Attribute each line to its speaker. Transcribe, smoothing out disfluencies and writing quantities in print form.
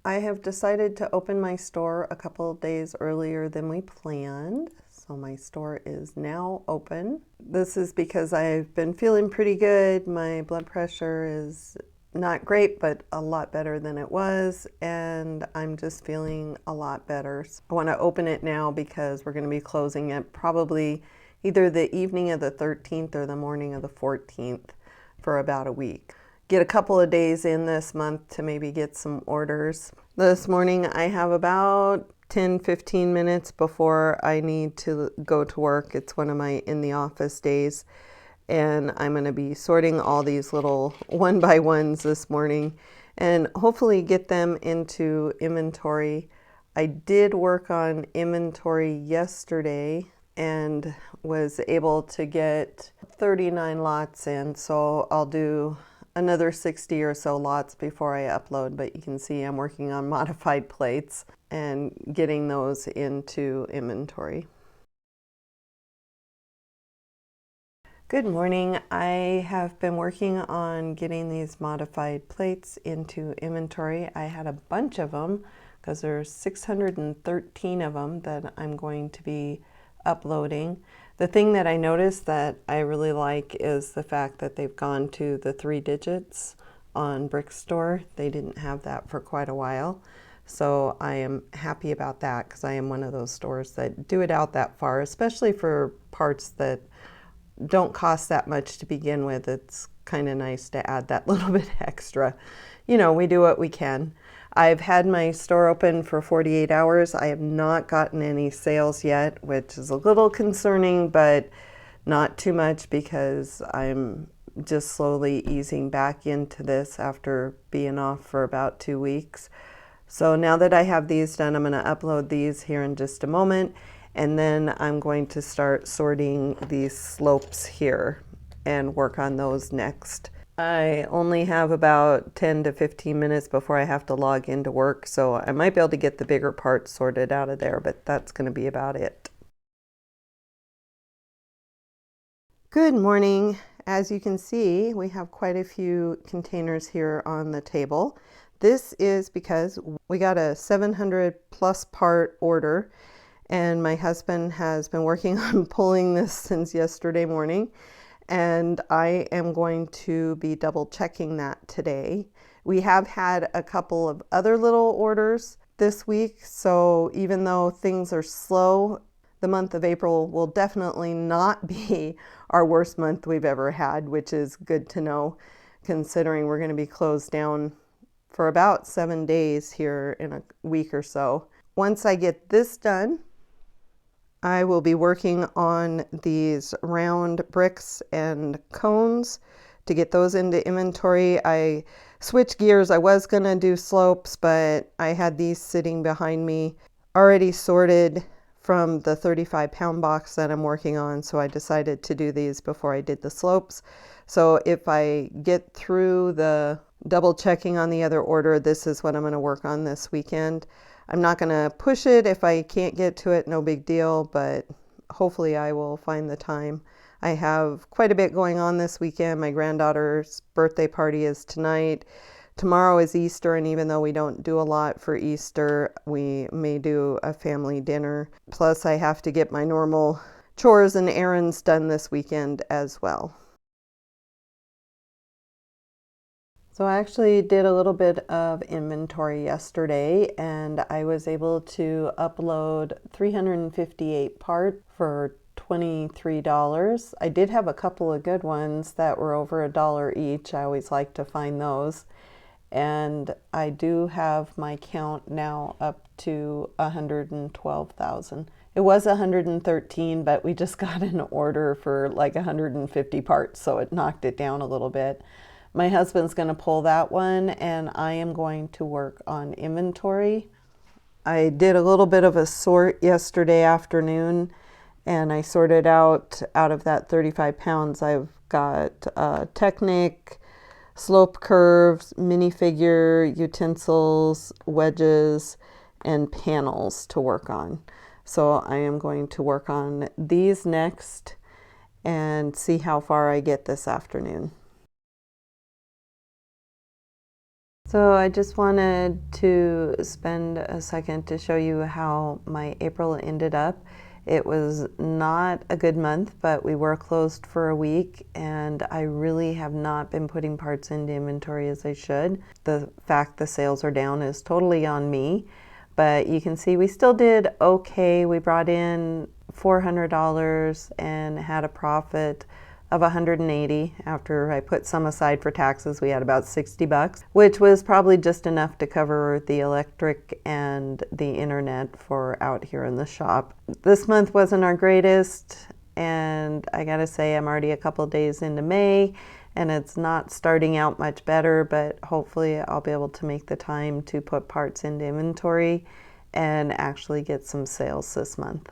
Speaker 1: I have decided to open my store a couple of days earlier than we planned. So my store is now open. This is because I've been feeling pretty good. My blood pressure is not great, but a lot better than it was. And I'm just feeling a lot better. So I want to open it now because we're going to be closing it probably either the evening of the 13th or the morning of the 14th for about a week. Get a couple of days in this month to maybe get some orders. This morning I have about 10-15 minutes before I need to go to work. It's one of my in the office days, and I'm going to be sorting all these little one by ones this morning and hopefully get them into inventory. I did work on inventory yesterday and was able to get 39 lots in, so I'll do another 60 or so lots before I upload, but you can see I'm working on modified plates and getting those into inventory. Good morning. I have been working on getting these modified plates into inventory. I had a bunch of them because there's 613 of them that I'm going to be uploading. The thing that I noticed that I really like is the fact that they've gone to the 3 digits on Brick Store. They didn't have that for quite a while. So I am happy about that because I am one of those stores that do it out that far, especially for parts that don't cost that much to begin with. It's kind of nice to add that little bit extra. You know, we do what we can. I've had my store open for 48 hours. I have not gotten any sales yet, which is a little concerning, but not too much because I'm just slowly easing back into this after being off for about 2 weeks. So now that I have these done, I'm going to upload these here in just a moment, and then I'm going to start sorting these slopes here and work on those next. I only have about 10 to 15 minutes before I have to log into work, so I might be able to get the bigger parts sorted out of there, but that's going to be about it. Good morning. As you can see, we have quite a few containers here on the table. This is because we got a 700 plus part order, and my husband has been working on pulling this since yesterday morning. And I am going to be double checking that today. We have had a couple of other little orders this week, so even though things are slow, the month of April will definitely not be our worst month we've ever had, which is good to know considering we're going to be closed down for about 7 days here in a week or so. Once I get this done, I will be working on these round bricks and cones to get those into inventory. I switched gears. I was going to do slopes, but I had these sitting behind me already sorted from the 35-pound box that I'm working on, so I decided to do these before I did the slopes. So if I get through the double checking on the other order, this is what I'm going to work on this weekend. I'm not going to push it. If I can't get to it, no big deal, but hopefully I will find the time. I have quite a bit going on this weekend. My granddaughter's birthday party is tonight. Tomorrow is Easter, and even though we don't do a lot for Easter, we may do a family dinner. Plus, I have to get my normal chores and errands done this weekend as well. So I actually did a little bit of inventory yesterday, and I was able to upload 358 parts for $23. I did have a couple of good ones that were over $1 each. I always like to find those. And I do have my count now up to 112,000. It was 113, but we just got an order for like 150 parts, so it knocked it down a little bit. My husband's going to pull that one, and I am going to work on inventory. I did a little bit of a sort yesterday afternoon, and I sorted out of that 35 pounds, I've got Technic, slope curves, minifigure, utensils, wedges, and panels to work on. So I am going to work on these next and see how far I get this afternoon. So I just wanted to spend a second to show you how my April ended up. It was not a good month, but we were closed for a week, and I really have not been putting parts into inventory as I should. The fact the sales are down is totally on me, but you can see we still did okay. We brought in $400 and had a profit of 180. After I put some aside for taxes, we had about 60 bucks, which was probably just enough to cover the electric and the internet for out here in the shop. This month wasn't our greatest, and I gotta say I'm already a couple days into May and it's not starting out much better, but hopefully I'll be able to make the time to put parts into inventory and actually get some sales this month.